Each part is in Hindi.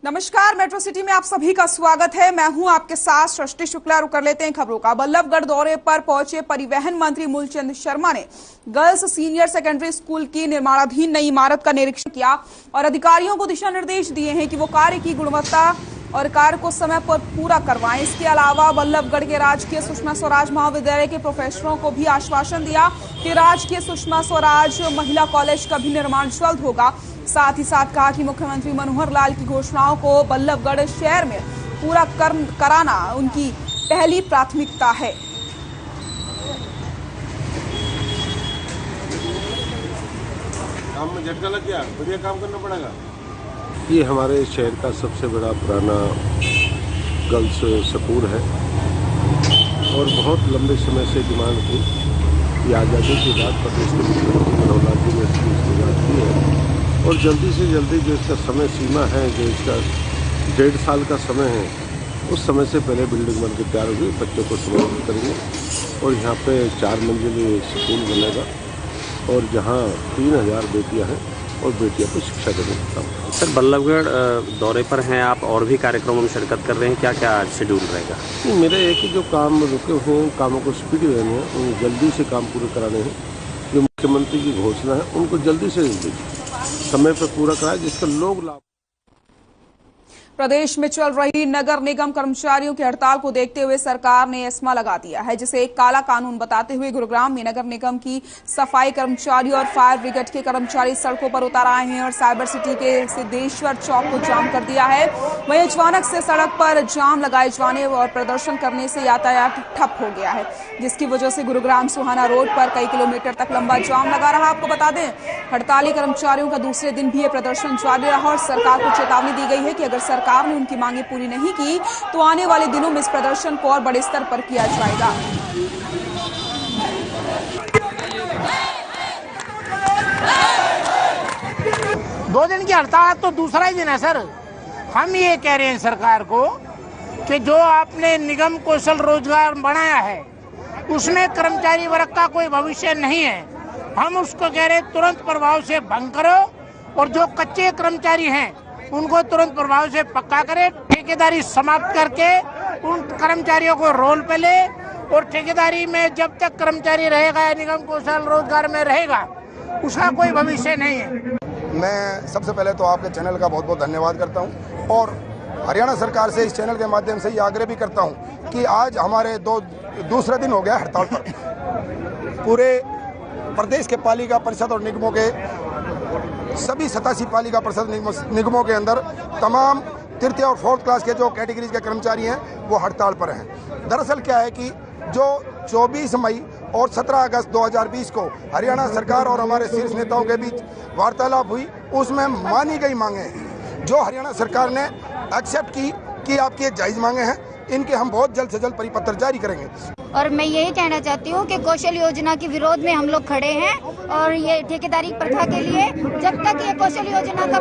नमस्कार, मेट्रो सिटी में आप सभी का स्वागत है। मैं हूं आपके साथ सृष्टि शुक्ला। रुक कर लेते हैं खबरों का। बल्लभगढ़ दौरे पर पहुंचे परिवहन मंत्री मूलचंद शर्मा ने गर्ल्स सीनियर सेकेंडरी स्कूल की निर्माणाधीन नई इमारत का निरीक्षण किया और अधिकारियों को दिशा निर्देश दिए हैं कि वो कार्य की गुणवत्ता और कार्य को समय पर पूरा करवाएं। इसके अलावा बल्लभगढ़ के राजकीय सुषमा स्वराज महाविद्यालय के प्रोफेसरों को भी आश्वासन दिया कि राजकीय सुषमा स्वराज महिला कॉलेज का भी निर्माण जल्द होगा। साथ ही साथ कहा कि मुख्यमंत्री मनोहर लाल की घोषणाओं को बल्लभगढ़ शहर में पूरा कराना उनकी पहली प्राथमिकता है। काम में झटका लग गया, बढ़िया काम करना पड़ेगा। ये हमारे शहर का सबसे बड़ा पुराना गर्ल्स स्कूल है और बहुत लंबे समय से डिमांड थी कि आज़ादी के बाद प्रदेश के मुख्यमंत्री मनोहर लाल जी ने इसकी शुरुआत की है और जल्दी से जल्दी जो इसका समय सीमा है, जो इसका 1.5 साल का समय है, उस समय से पहले बिल्डिंग बन के तैयार होगी। बच्चों को समर्पित करेंगे और यहाँ पे 4 मंजिली स्कूल बनेगा और जहाँ 3000 बेटियाँ हैं और बेटियों को शिक्षा देने का काम। सर, बल्लभगढ़ दौरे पर हैं आप और भी कार्यक्रमों में शिरकत कर रहे हैं, क्या क्या शेड्यूल रहेगा? मेरे एक ही जो काम रुके हुए हैं, कामों को स्पीड देने हैं, उन्हें जल्दी से काम पूरे कराने हैं। जो मुख्यमंत्री की घोषणा है उनको जल्दी से जल्दी समय पर पूरा कराए जिसका लोग लाभ। प्रदेश में चल रही नगर निगम कर्मचारियों की हड़ताल को देखते हुए सरकार ने एस्मा लगा दिया है, जिसे एक काला कानून बताते हुए गुरुग्राम में नगर निगम की सफाई कर्मचारी और फायर ब्रिगेड के कर्मचारी सड़कों पर उतर आए हैं और साइबर सिटी के सिद्धेश्वर चौक को जाम कर दिया है। वहीं अचानक से सड़क पर जाम लगाए जाने और प्रदर्शन करने से यातायात ठप हो गया है, जिसकी वजह से गुरुग्राम सुहाना रोड पर कई किलोमीटर तक लंबा जाम लगा रहा। आपको बता दें, हड़ताली कर्मचारियों का दूसरे दिन भी ये प्रदर्शन जारी रहा और सरकार को चेतावनी दी गई है कि अगर सरकार ने उनकी मांगे पूरी नहीं की तो आने वाले दिनों में इस प्रदर्शन को और बड़े स्तर पर किया जाएगा। दो दिन की हड़ताल तो दूसरा ही दिन है सर। हम ये कह रहे हैं सरकार को कि जो आपने निगम कौशल रोजगार बनाया है उसमें कर्मचारी वर्ग का कोई भविष्य नहीं है। हम उसको कह रहे हैं तुरंत प्रभाव से भंग करो और जो कच्चे कर्मचारी हैं उनको तुरंत प्रभाव से पक्का करे। ठेकेदारी समाप्त करके उन कर्मचारियों को रोल पे ले और ठेकेदारी में जब तक कर्मचारी रहेगा निगम कौशल रोजगार में रहेगा उसका कोई भविष्य नहीं है। मैं सबसे पहले तो आपके चैनल का बहुत बहुत धन्यवाद करता हूं और हरियाणा सरकार से इस चैनल के माध्यम से ये आग्रह भी करता हूं कि आज हमारे दूसरा दिन हो गया हड़ताल पर। पूरे प्रदेश के पालिका परिषद और निगमों के सभी 87 पालिका परिषद निगमों के अंदर तमाम तृतीय और 4th क्लास के जो कैटेगरीज के कर्मचारी हैं वो हड़ताल पर हैं। दरअसल क्या है कि जो 24 मई और 17 अगस्त 2020 को हरियाणा सरकार और हमारे शीर्ष नेताओं के बीच वार्तालाप हुई, उसमें मानी गई मांगे हैं जो हरियाणा सरकार ने एक्सेप्ट की कि आपकी जायज मांगे हैं, इनके हम बहुत जल्द से जल्द परिपत्र जारी करेंगे। और मैं यही कहना चाहती हूँ कि कौशल योजना के विरोध में हम लोग खड़े हैं और ये ठेकेदारी प्रथा के लिए जब तक ये कौशल योजना का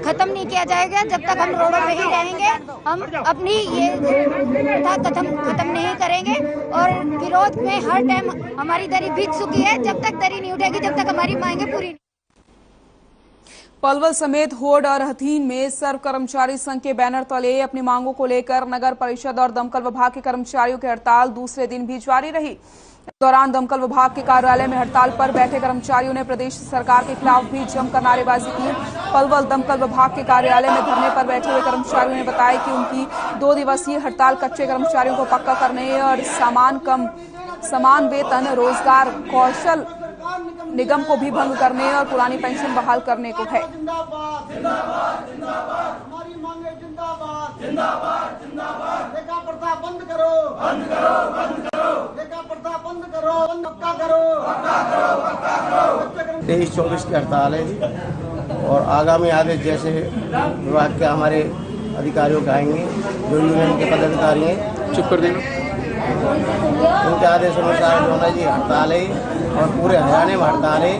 खत्म नहीं किया जाएगा, जब तक हम रोडों पे ही रहेंगे, हम अपनी ये प्रथा खत्म नहीं करेंगे। और विरोध में हर टाइम हमारी दरी भीग चुकी है, जब तक दरी नहीं उठेगी जब तक हमारी मांगे पूरी। पलवल समेत होड और हथीन में सर्व कर्मचारी संघ के बैनर तले अपनी मांगों को लेकर नगर परिषद और दमकल विभाग के कर्मचारियों की हड़ताल दूसरे दिन भी जारी रही। इस दौरान दमकल विभाग के कार्यालय में हड़ताल पर बैठे कर्मचारियों ने प्रदेश सरकार के खिलाफ भी जमकर नारेबाजी की। पलवल दमकल विभाग के कार्यालय में धरने पर बैठे हुए कर्मचारियों ने बताया कि उनकी 2 दिवसीय हड़ताल कच्चे कर्मचारियों को पक्का करने और समान वेतन रोजगार कौशल निगम को भी भंग करने और पुरानी पेंशन बहाल करने को है। तेईस 24 की हड़ताल है जी और आगामी आदेश जैसे विभाग के हमारे अधिकारियों के आएंगे, जो यूनियन के पदाधिकारी हैं, चुप कर देना, उनके आदेश अनुसार जो है जी हड़ताल है और पूरे हरियाणा में हड़ताल है।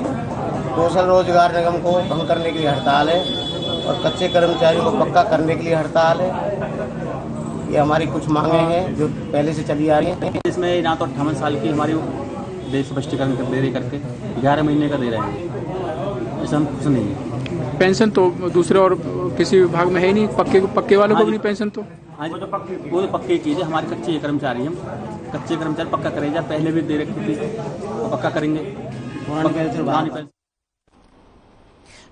कौशल रोजगार निगम को भंग करने के लिए हड़ताल है और कच्चे कर्मचारियों को पक्का करने के लिए हड़ताल है। ये हमारी कुछ मांगे हैं जो पहले से चली आ रही हैं। इसमें ना तो 58 साल की हमारी देश स्पष्टीकरण दे रही करके 11 महीने का दे रहे हैं, ऐसा हम खुश नहीं है। पेंशन तो दूसरे और किसी विभाग में है ही नहीं, पक्के वालों को भी नहीं पेंशन तो। हाँ जी, वो तो पक्की चीज़ है। हमारे कच्चे कर्मचारी हम कच्चे कर्मचारी पक्का करेगा, पहले भी दे रखी थी तो पक्का करेंगे।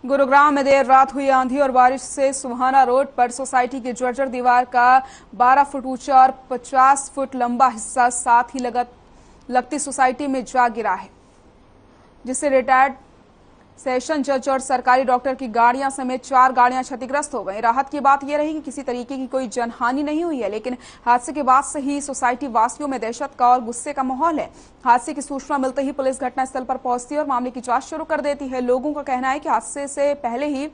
गुरुग्राम में देर रात हुई आंधी और बारिश से सुहाना रोड पर सोसाइटी की जर्जर दीवार का 12 फुट ऊंचा और 50 फुट लंबा हिस्सा साथ ही लगती सोसाइटी में जा गिरा है, जिससे रिटायर्ड सेशन जज और सरकारी डॉक्टर की गाड़ियां समेत 4 गाड़ियां क्षतिग्रस्त हो गई। राहत की बात यह रही कि किसी तरीके की कोई जनहानि नहीं हुई है, लेकिन हादसे के बाद से ही सोसाइटी वासियों में दहशत का और गुस्से का माहौल है। हादसे की सूचना मिलते ही पुलिस घटनास्थल पर पहुंचती है और मामले की जांच शुरू कर देती है। लोगों का कहना है कि हादसे से पहले ही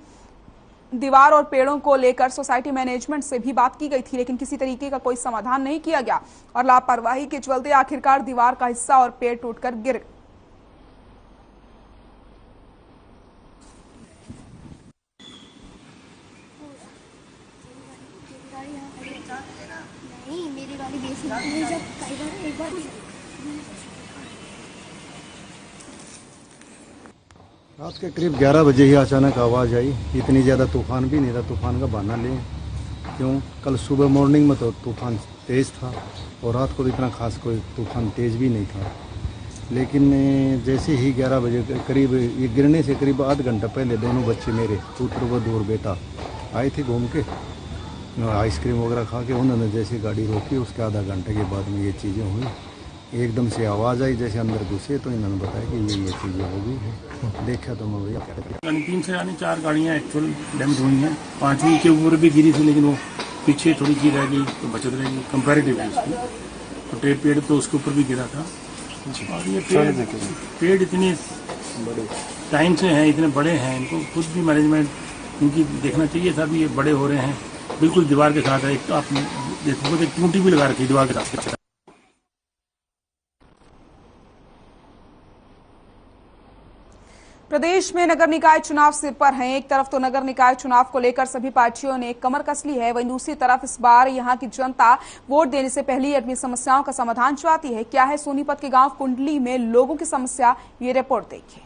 दीवार और पेड़ों को लेकर सोसाइटी मैनेजमेंट से भी बात की गई थी, लेकिन किसी तरीके का कोई समाधान नहीं किया गया और लापरवाही के चलते आखिरकार दीवार का हिस्सा और पेड़ टूटकर गिर गए। रात के करीब 11 बजे ही अचानक आवाज़ आई। इतनी ज़्यादा तूफान भी नहीं था, तूफान का बहाना लें क्यों, कल सुबह मॉर्निंग में तो तूफान तेज़ था और रात को तो इतना खास कोई तूफान तेज़ भी नहीं था। लेकिन जैसे ही 11 बजे करीब ये गिरने से करीब आध घंटा पहले दोनों बच्चे मेरे पुत्रवधू और बेटा आए थे घूम के, आइसक्रीम वगैरह खा के। उन्होंने जैसे गाड़ी रोकी उसके आधा घंटे के बाद में ये चीज़ें हुई। एकदम से आवाज़ आई जैसे अंदर घुसे, तो इन्होंने बताया कि ये चीज़ें हो गई है। देखा तो मैं वही 3 से 4 गाड़ियाँ एक्चुअल डैमेज हुई हैं। 5वीं के ऊपर भी गिरी थी, लेकिन वो पीछे थोड़ी सी रह गई तो बचत रहेगी कंपेरेटिवली उसकी। तो पेड़ तो उसके ऊपर भी गिरा था। और ये पेड़ इतने बड़े टाइम से हैं, इतने बड़े हैं, इनको खुद भी मैनेजमेंट इनकी देखना चाहिए था भी ये बड़े हो रहे हैं। बिल्कुल दीवार के साथ है, एक तो आप देखोगे एक टूटी भी लगा रखी दीवार के साथ। प्रदेश में नगर निकाय चुनाव सिर पर हैं। एक तरफ तो नगर निकाय चुनाव को लेकर सभी पार्टियों ने कमर कस ली है, वहीं दूसरी तरफ इस बार यहां की जनता वोट देने से पहले ही अपनी समस्याओं का समाधान चाहती है। क्या है सोनीपत के गांव कुंडली में लोगों की समस्या, ये रिपोर्ट देखिए।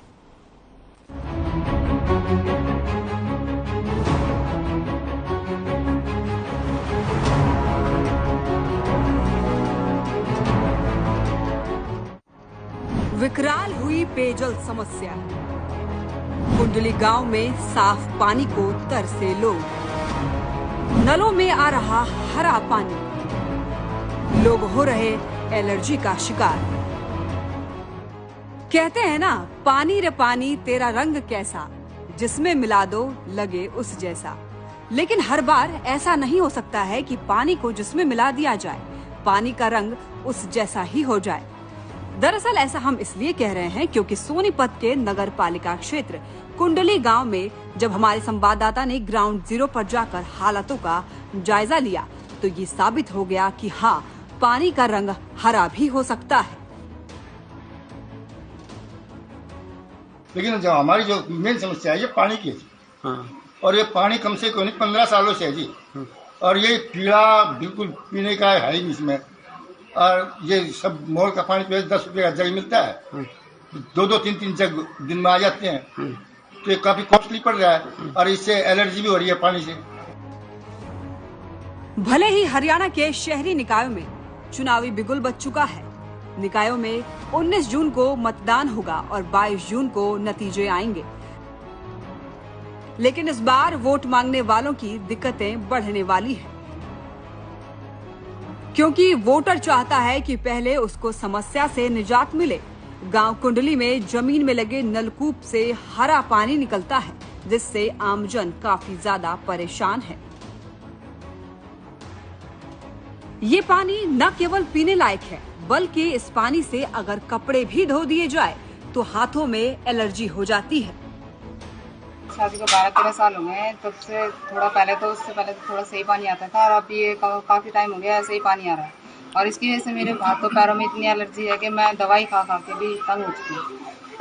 विकराल हुई पेयजल समस्या। कुंडली गांव में साफ पानी को तरसे लोग, नलों में आ रहा हरा पानी, लोग हो रहे एलर्जी का शिकार। कहते हैं ना, पानी रे पानी तेरा रंग कैसा, जिसमें मिला दो लगे उस जैसा। लेकिन हर बार ऐसा नहीं हो सकता है कि पानी को जिसमें मिला दिया जाए पानी का रंग उस जैसा ही हो जाए। दरअसल ऐसा हम इसलिए कह रहे हैं क्योंकि सोनीपत के नगर पालिका क्षेत्र कुंडली गांव में जब हमारे संवाददाता ने ग्राउंड जीरो पर जाकर हालातों का जायजा लिया तो ये साबित हो गया कि हाँ, पानी का रंग हरा भी हो सकता है। लेकिन जो हमारी जो मेन समस्या है ये पानी की है। और ये पानी कम से कम 15 सालों से है जी। और ये पीला बिल्कुल पीने का है ही नहीं इसमें। और ये सब मोल का पानी 10 रुपये का जग मिलता है, 2-2, 3-3 जग दिन में आ जाते हैं, तो ये काफी कॉस्टली पड़ रहा है और इससे एलर्जी भी हो रही है पानी से। भले ही हरियाणा के शहरी निकायों में चुनावी बिगुल बज चुका है। निकायों में 19 जून को मतदान होगा और 22 जून को नतीजे आएंगे, लेकिन इस बार वोट मांगने वालों की दिक्कतें बढ़ने वाली है, क्योंकि वोटर चाहता है कि पहले उसको समस्या से निजात मिले। गांव कुंडली में जमीन में लगे नलकूप से हरा पानी निकलता है, जिससे आमजन काफी ज्यादा परेशान है। ये पानी न केवल पीने लायक है, बल्कि इस पानी से अगर कपड़े भी धो दिए जाए तो हाथों में एलर्जी हो जाती है। शादी को 12-13 साल हो गए, तब से थोड़ा पहले तो उससे पहले तो थोड़ा सही पानी आता था और अब ये काफी टाइम हो गया ऐसे ही पानी आ रहा है। और इसकी वजह से मेरे हाथों पैरों में इतनी एलर्जी है कि मैं दवाई खा खा के भी तंग हो चुकी हूँ।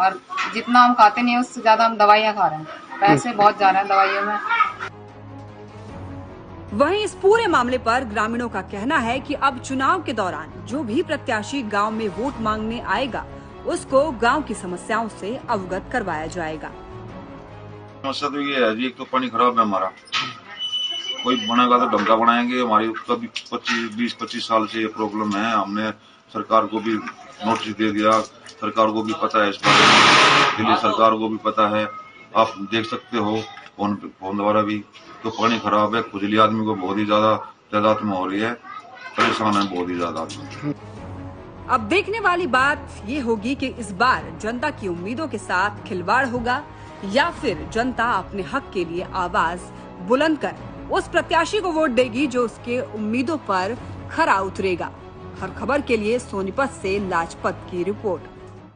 और जितना हम खाते नहीं है उससे ज्यादा हम दवाइयाँ खा रहे हैं, पैसे बहुत जा रहे हैं दवाइयों में। वहीं इस पूरे मामले पर ग्रामीणों का कहना है कि अब चुनाव के दौरान जो भी प्रत्याशी गांव में वोट मांगने आएगा उसको गांव की समस्याओं से अवगत करवाया जाएगा। समस्या तो ये है जी, एक तो पानी खराब है हमारा, कोई बनेगा तो ढंग का बनाएंगे। हमारी कभी 20-25 साल से ये प्रॉब्लम है। हमने सरकार को भी नोटिस दे दिया, सरकार को भी पता है इस बारे में, दिल्ली सरकार को भी पता है, आप देख सकते हो फोन द्वारा भी। तो पानी खराब है, खुजली आदमी को बहुत ही ज्यादा तादाद में हो रही है, परेशान है बहुत ही ज्यादा। अब देखने वाली बात ये होगी कि इस बार जनता की उम्मीदों के साथ खिलवाड़ होगा या फिर जनता अपने हक के लिए आवाज बुलंद कर उस प्रत्याशी को वोट देगी जो उसके उम्मीदों पर खरा उतरेगा। हर खबर के लिए सोनीपत से लाजपत की रिपोर्ट।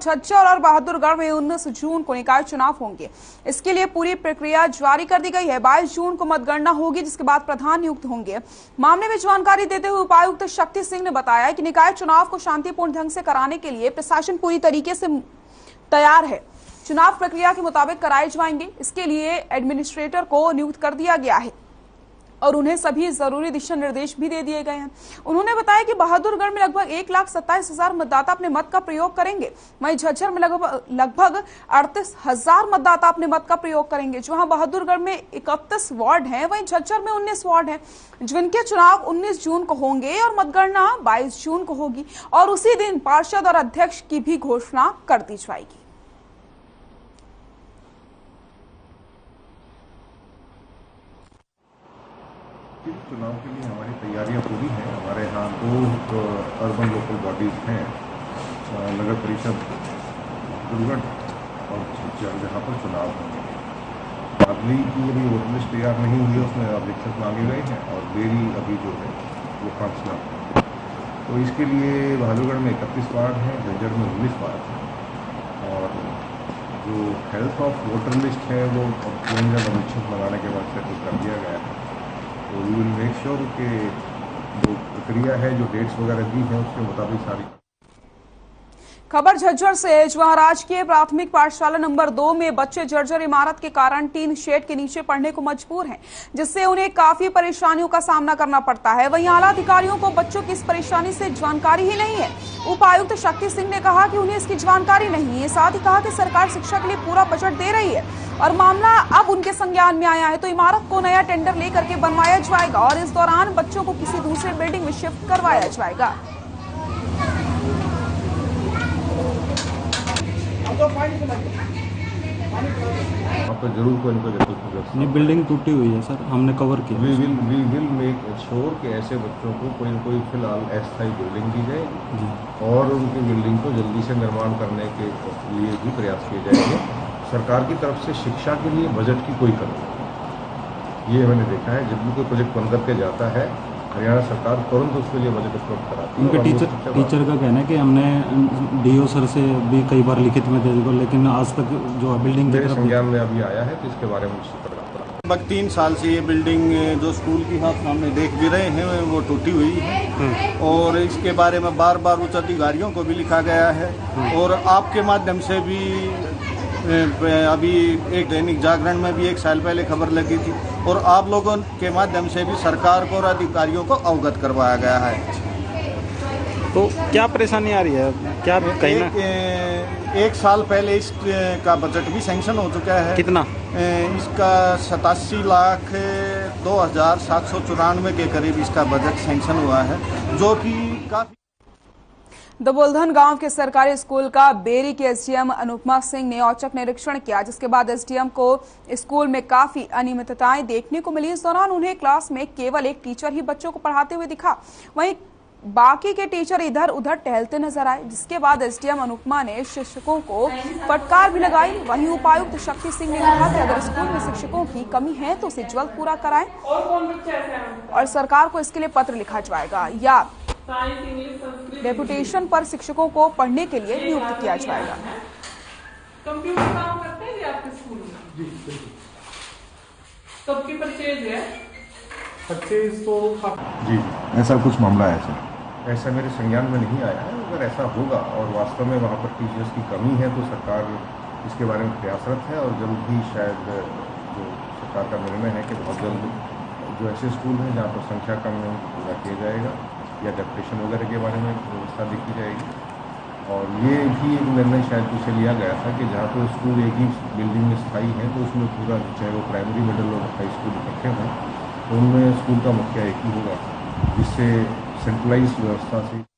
झज्जर और बहादुरगढ़ में 19 जून को निकाय चुनाव होंगे। इसके लिए पूरी प्रक्रिया जारी कर दी गई है। 22 जून को मतगणना होगी, जिसके बाद प्रधान नियुक्त होंगे। मामले में जानकारी देते हुए उपायुक्त शक्ति सिंह ने बताया कि निकाय चुनाव को शांतिपूर्ण ढंग से कराने के लिए प्रशासन पूरी तरीके से तैयार है। चुनाव प्रक्रिया के मुताबिक कराए जाएंगे। इसके लिए एडमिनिस्ट्रेटर को नियुक्त कर दिया गया है और उन्हें सभी जरूरी दिशा निर्देश भी दे दिए गए हैं। उन्होंने बताया कि बहादुरगढ़ में लगभग 1,27,000 मतदाता अपने मत का प्रयोग करेंगे। वहीं झज्जर में लगभग 38,000 मतदाता अपने मत का प्रयोग करेंगे। जहां बहादुरगढ़ में 31 वार्ड हैं, वहीं झज्जर में 19 वार्ड हैं, जिनके चुनाव 19 जून को होंगे और मतगणना 22 जून को होगी और उसी दिन पार्षद और अध्यक्ष की भी घोषणा कर दी जाएगी। चुनाव के लिए हमारी तैयारियां पूरी हैं। हमारे यहाँ 2 अर्बन लोकल बॉडीज हैं, नगर परिषद दुर्गढ़ और झज्जर, जहाँ पर चुनाव होंगे। अगली की अभी वोटर लिस्ट तैयार नहीं हुई है, उसमें अभिलेखक मांगे गए हैं और देरी अभी जो है वो 5 लाख। तो इसके लिए बहादुरगढ़ में 31 वार्ड हैं, झज्जर में 19 वार्ड हैं और जो हेल्थ ऑफ वोटर लिस्ट है वो केंद्र अभिलेखक मंगाने के बाद सेटल कर दिया गया है। तो वी विल मेक श्योर कि जो प्रक्रिया है, जो डेट्स वगैरह दी हैं, उसके मुताबिक सारी। खबर झज्जर से है, जहां राजकीय प्राथमिक पाठशाला नंबर 2 में बच्चे जर्जर इमारत के कारण टीन शेड के नीचे पढ़ने को मजबूर हैं, जिससे उन्हें काफी परेशानियों का सामना करना पड़ता है। वहीं आला अधिकारियों को बच्चों की इस परेशानी से जानकारी ही नहीं है। उपायुक्त शक्ति सिंह ने कहा कि उन्हें इसकी जानकारी नहीं है। साथ ही कहा कि सरकार शिक्षा के लिए पूरा बजट दे रही है और मामला अब उनके संज्ञान में आया है तो इमारत को नया टेंडर लेकर के बनवाया जाएगा और इस दौरान बच्चों को किसी दूसरे बिल्डिंग में शिफ्ट करवाया जाएगा। वहाँ पर जरूर कोई ना कोई नहीं, बिल्डिंग टूटी हुई है सर, हमने कवर किया। वी विल मेक श्योर कि ऐसे बच्चों को कोई न कोई फिलहाल अस्थायी बिल्डिंग दी जाए और उनकी बिल्डिंग को जल्दी से निर्माण करने के लिए भी प्रयास किए जाएंगे। सरकार की तरफ से शिक्षा के लिए बजट की कोई कमी नहीं, ये मैंने देखा है। जब भी कोई प्रोजेक्ट बन करके जाता है, हरियाणा सरकार तुरंत उसके लिए बजट उपलब्ध कराती है। उनके टीचर का कहना है कि हमने डीओ सर से भी कई बार लिखित में दे दी, लेकिन आज तक जो बिल्डिंग मेरे संज्ञान में अभी आया है तो इसके बारे में लगभग 3 साल से ये बिल्डिंग जो स्कूल की आप सामने देख भी रहे हैं वो टूटी हुई है और इसके बारे में बार बार उच्च अधिकारियों को भी लिखा गया है और आपके माध्यम से भी अभी एक दैनिक जागरण में भी 1 साल पहले खबर लगी थी और आप लोगों के माध्यम से भी सरकार को और अधिकारियों को अवगत करवाया गया है। तो क्या परेशानी आ रही है, क्या कहना? 1 साल पहले इसका बजट भी सैंक्शन हो चुका है। कितना? इसका 87,02,794 के करीब इसका बजट सैंक्शन हुआ है, जो कि काफी। दबोलधन गांव के सरकारी स्कूल का बेरी के एसडीएम अनुपमा सिंह ने औचक निरीक्षण किया, जिसके बाद एसडीएम को स्कूल में काफी अनियमितताएं देखने को मिली। इस दौरान उन्हें क्लास में केवल एक टीचर ही बच्चों को पढ़ाते हुए दिखा, वहीं बाकी के टीचर इधर उधर टहलते नजर आए, जिसके बाद एसडीएम अनुपमा ने शिक्षकों को फटकार भी लगाई। वहीं उपायुक्त शक्ति सिंह ने कहा कि अगर स्कूल में शिक्षकों की कमी है तो उसे जल्द पूरा कराएं और सरकार को इसके लिए पत्र लिखा जाएगा या डेपुटेशन पर शिक्षकों को पढ़ने के लिए नियुक्त किया जाएगा। कंप्यूटर काम करते हैं आपके स्कूल में? जी, कब की परचेज है? परचेज तो जी ऐसा कुछ मामला है सर, ऐसा मेरे संज्ञान में नहीं आया है। अगर ऐसा होगा और वास्तव में वहाँ पर टीचर्स की कमी है तो सरकार इसके बारे में प्रयासरत है और जल्द ही शायद जो सरकार का निर्णय है कि बहुत जल्द जो ऐसे स्कूल हैं जहाँ पर संख्या कम है पूरा किया जाएगा या डेपुटेशन वगैरह के बारे में व्यवस्था देखी जाएगी और ये भी एक निर्णय शायद उसे लिया गया था कि जहाँ पे स्कूल एक ही बिल्डिंग में स्थायी है तो उसमें पूरा चाहे वो प्राइमरी, मिडिल और हाई स्कूल इकट्ठे हों तो उनमें स्कूल का मुखिया एक ही होगा, जिससे सेंट्रलाइज व्यवस्था से।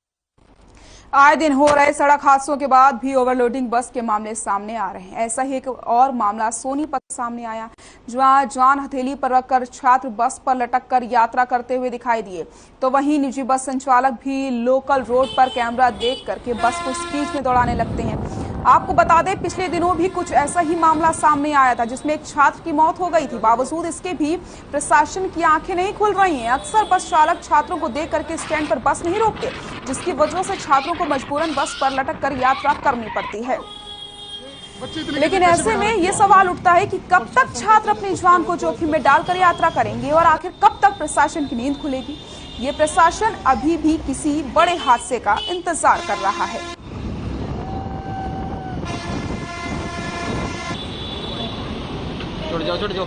आए दिन हो रहे सड़क हादसों के बाद भी ओवरलोडिंग बस के मामले सामने आ रहे हैं। ऐसा ही एक और मामला सोनीपत सामने आया, जहां जान हथेली पर रखकर छात्र बस पर लटककर यात्रा करते हुए दिखाई दिए, तो वहीं निजी बस संचालक भी लोकल रोड पर कैमरा देख करके बस को स्पीड में दौड़ाने लगते हैं। आपको बता दें, पिछले दिनों भी कुछ ऐसा ही मामला सामने आया था, जिसमें एक छात्र की मौत हो गई थी। बावजूद इसके भी प्रशासन की आंखें नहीं खुल रही हैं। अक्सर बस चालक छात्रों को देख करके स्टैंड पर बस नहीं रोकते, जिसकी वजह से छात्रों को मजबूरन बस पर लटक कर यात्रा करनी पड़ती है। लेकिन ऐसे में ये सवाल उठता है कि कब तक छात्र अपनी जान को जोखिम में डालकर यात्रा करेंगे और आखिर कब तक प्रशासन की नींद खुलेगी। ये प्रशासन अभी भी किसी बड़े हादसे का इंतजार कर रहा है। छोड़ जाओ।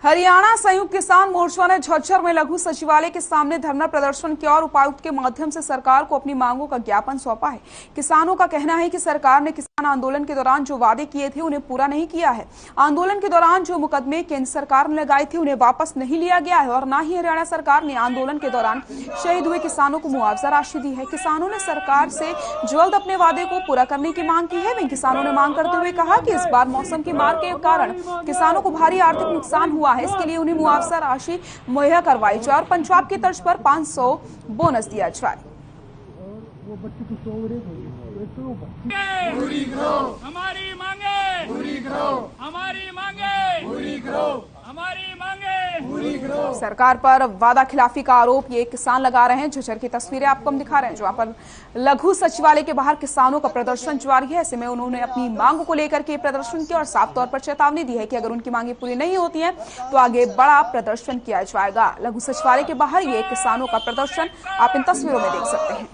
हरियाणा संयुक्त किसान मोर्चा ने झज्जर में लघु सचिवालय के सामने धरना प्रदर्शन किया और उपायुक्त के माध्यम से सरकार को अपनी मांगों का ज्ञापन सौंपा है। किसानों का कहना है कि सरकार ने किसान आंदोलन के दौरान जो वादे किए थे उन्हें पूरा नहीं किया है। आंदोलन के दौरान जो मुकदमे केंद्र सरकार ने लगाए थे उन्हें वापस नहीं लिया गया है और न ही हरियाणा सरकार ने आंदोलन के दौरान शहीद हुए किसानों को मुआवजा राशि दी है। किसानों ने सरकार से जल्द अपने वादे को पूरा करने की मांग की है। वहीं किसानों ने मांग करते हुए कहा कि इस बार मौसम की मार के कारण किसानों को भारी आर्थिक नुकसान हुआ है, इसके लिए उन्हें मुआवजा राशि मुहैया करवाई जाए और पंजाब की तर्ज पर 500 बोनस दिया जाए। हमारी मांगे पूरी करो, हमारी मांगे पूरी करो, हमारी मांगे पूरी करो। सरकार पर वादा खिलाफी का आरोप ये किसान लगा रहे हैं। झज्जर की तस्वीरें आपको हम दिखा रहे हैं, जहां पर लघु सचिवालय के बाहर किसानों का प्रदर्शन जारी है। ऐसे में उन्होंने अपनी मांगों को लेकर के प्रदर्शन किया और साफ तौर पर चेतावनी दी है कि अगर उनकी मांगे पूरी नहीं होती हैं तो आगे बड़ा प्रदर्शन किया जाएगा। लघु सचिवालय के बाहर ये किसानों का प्रदर्शन आप इन तस्वीरों में देख सकते हैं।